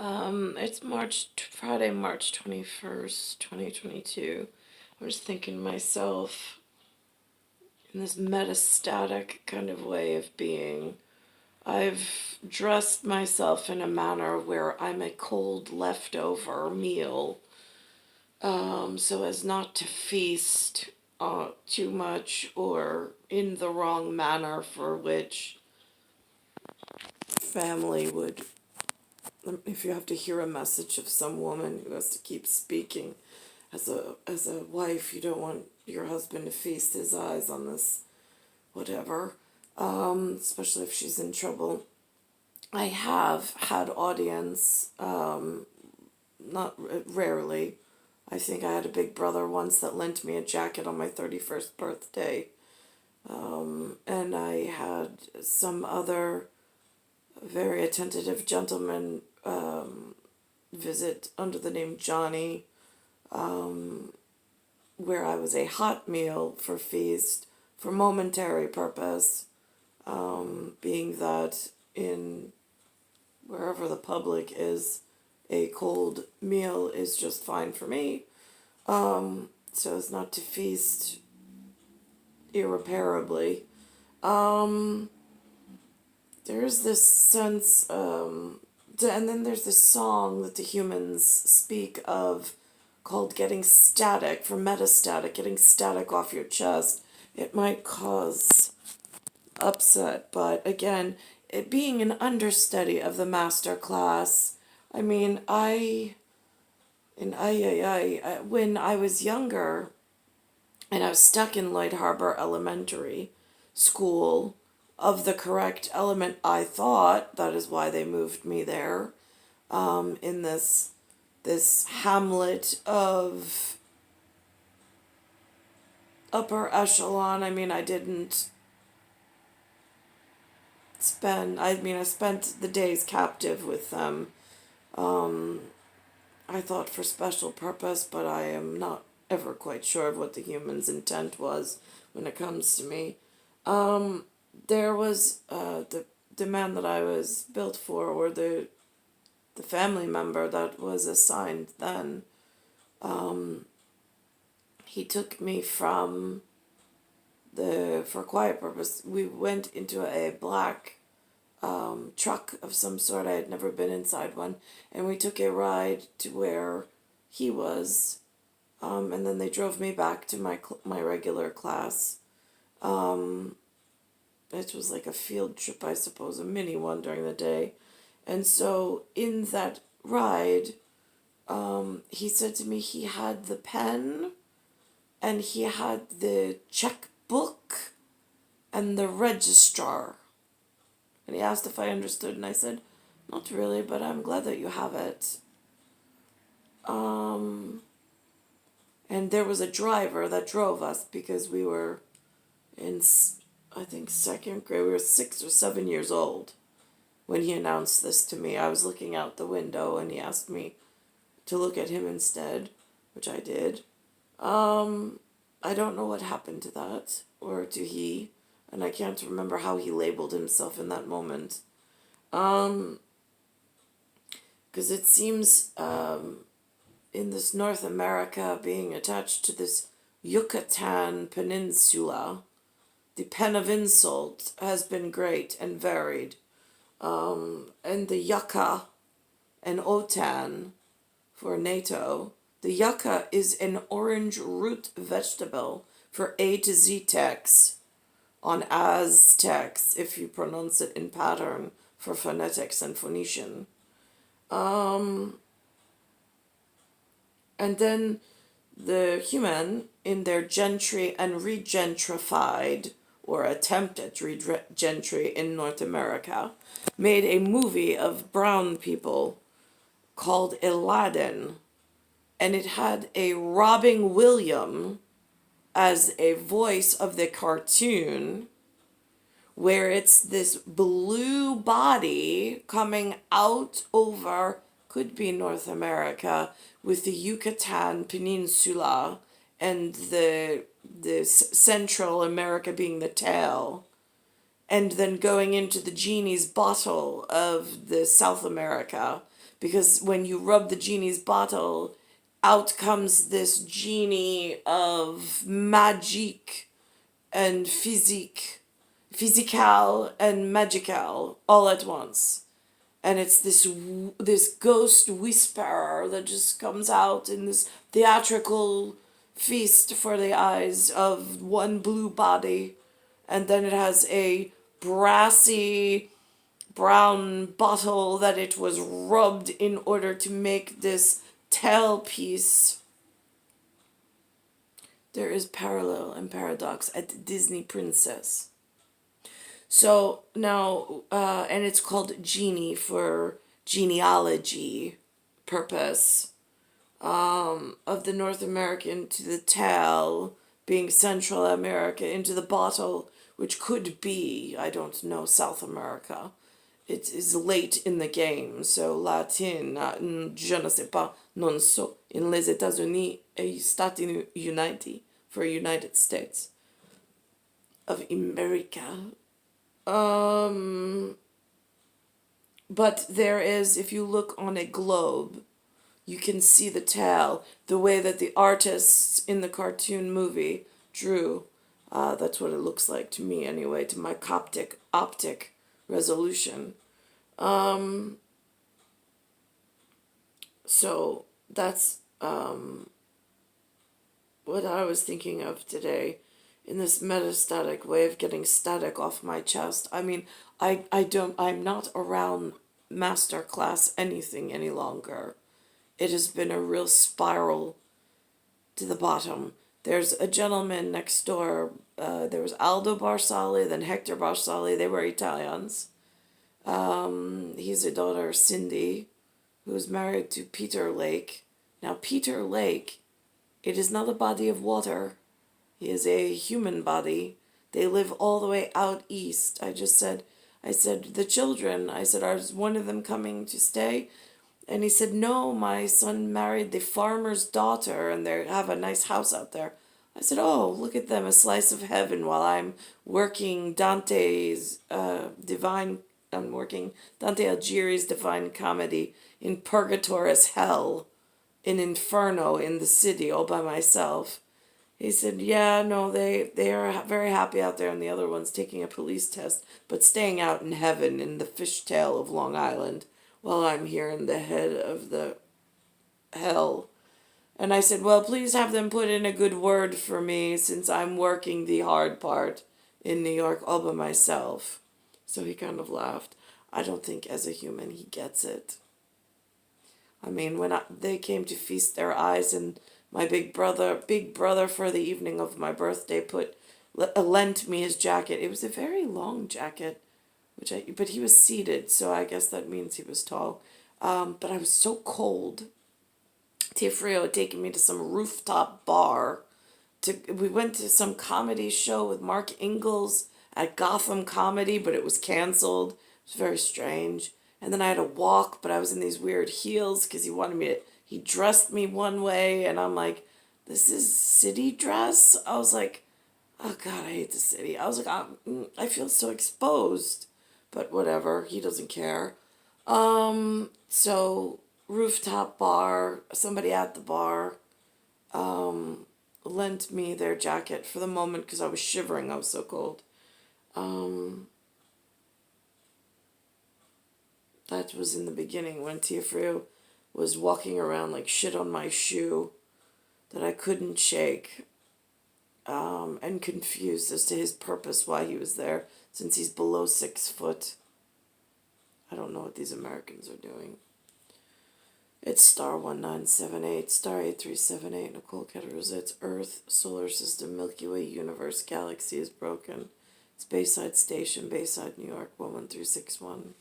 It's Friday, March 21st, 2022. I was thinking to myself, in this metastatic kind of way of being, I've dressed myself in a manner where I'm a cold leftover meal, so as not to feast too much or in the wrong manner for which family would. If you have to hear a message of some woman who has to keep speaking as a wife, you don't want your husband to feast his eyes on this whatever, especially if she's in trouble. I have had audience, not rarely. I think I had a big brother once that lent me a jacket on my 31st birthday, and I had some other very attentive gentleman visit under the name Johnny, where I was a hot meal for feast for momentary purpose, being that in wherever the public is, a cold meal is just fine for me, so as not to feast irreparably. There's this sense, and then there's this song that the humans speak of called getting static, for metastatic, getting static off your chest. It might cause upset, but again, it being an understudy of the master class, I mean, when I was younger and I was stuck in Lloyd Harbor Elementary School of the correct element, I thought, that is why they moved me there, in this hamlet of upper echelon. I mean, I spent the days captive with them. I thought for special purpose, but I am not ever quite sure of what the human's intent was when it comes to me. There was the man that I was built for, or the family member that was assigned then. He took me from for quiet purpose. We went into a black truck of some sort. I had never been inside one, and we took a ride to where he was, and then they drove me back to my regular class. It was like a field trip, I suppose, a mini one during the day. And so in that ride, he said to me he had the pen and he had the checkbook and the registrar. And he asked if I understood, and I said, not really, but I'm glad that you have it. And there was a driver that drove us because we were in, I think, second grade. We were 6 or 7 years old when he announced this to me. I was looking out the window and he asked me to look at him instead, which I did. I don't know what happened to that, or to he, and I can't remember how he labeled himself in that moment. Because it seems, in this North America, being attached to this Yucatan Peninsula, the pen of insult has been great and varied. And the yucca and OTAN for NATO, the yucca is an orange root vegetable for A to Z text on Aztecs, if you pronounce it in pattern for phonetics and Phoenician. And then the human, in their gentry and regentrified, or attempted regentry in North America, made a movie of brown people called Aladdin, and it had a Robin Williams as a voice of the cartoon, where it's this blue body coming out over, could be North America, with the Yucatan Peninsula and the Central America being the tail. and then going into the genie's bottle of the South America, because when you rub the genie's bottle, out comes this genie of magic and physical and magical all at once. And it's this ghost whisperer that just comes out in this theatrical feast for the eyes of one blue body, and then it has a brassy brown bottle that it was rubbed in order to make this tailpiece. There is parallel and paradox at Disney Princess. So now, and it's called GENIE for genealogy purpose, of the North American to the tail being Central America into the bottle, which could be, I don't know, South America. It is late in the game, so Latin, je ne sais pas, non so, in les États-Unis et Stati Uniti, for United States of America. But there is, if you look on a globe, you can see the tail, the way that the artists in the cartoon movie drew. That's what it looks like to me anyway, to my optic resolution. So that's what I was thinking of today in this metastatic way of getting static off my chest. I mean, I'm not around masterclass anything any longer. It has been a real spiral to the bottom. There's a gentleman next door. There was Aldo Barsali, then Hector Barsali. They were Italians. He's a daughter, Cindy, who's married to Peter Lake. Now, Peter Lake, it is not a body of water. He is a human body. They live all the way out east. I said, the children, are one of them coming to stay? And he said, no, my son married the farmer's daughter and they have a nice house out there. I said, oh, look at them, a slice of heaven, while I'm working Dante Alighieri's Divine Comedy in Purgatoris Hell, in Inferno in the city, all by myself. He said, yeah, no, they are very happy out there, and the other one's taking a police test, but staying out in heaven in the fishtail of Long Island, while I'm here in the head of the hell. And I said, well, please have them put in a good word for me, since I'm working the hard part in New York all by myself. So he kind of laughed. I don't think as a human he gets it. I mean, when they came to feast their eyes, and my big brother for the evening of my birthday lent me his jacket. It was a very long jacket, but he was seated, so I guess that means he was tall. But I was so cold. Tia Frio had taken me to some rooftop bar. We went to some comedy show with Mark Ingalls at Gotham Comedy, but it was canceled. It was very strange. And then I had to walk, but I was in these weird heels because he dressed me one way, and I'm like, this is city dress? I was like, oh God, I hate the city. I was like, I feel so exposed, but whatever, he doesn't care. So rooftop bar, somebody at the bar, lent me their jacket for the moment because I was shivering, I was so cold. That was in the beginning when Tia Frio was walking around like shit on my shoe that I couldn't shake, and confused as to his purpose, why he was there, since he's below 6 foot. I don't know what these Americans are doing. It's star 1978, star 8378, Nicole Cattaruzza. It's Earth, solar system, Milky Way, universe, galaxy is broken. It's Bayside Station, Bayside, New York, 11361.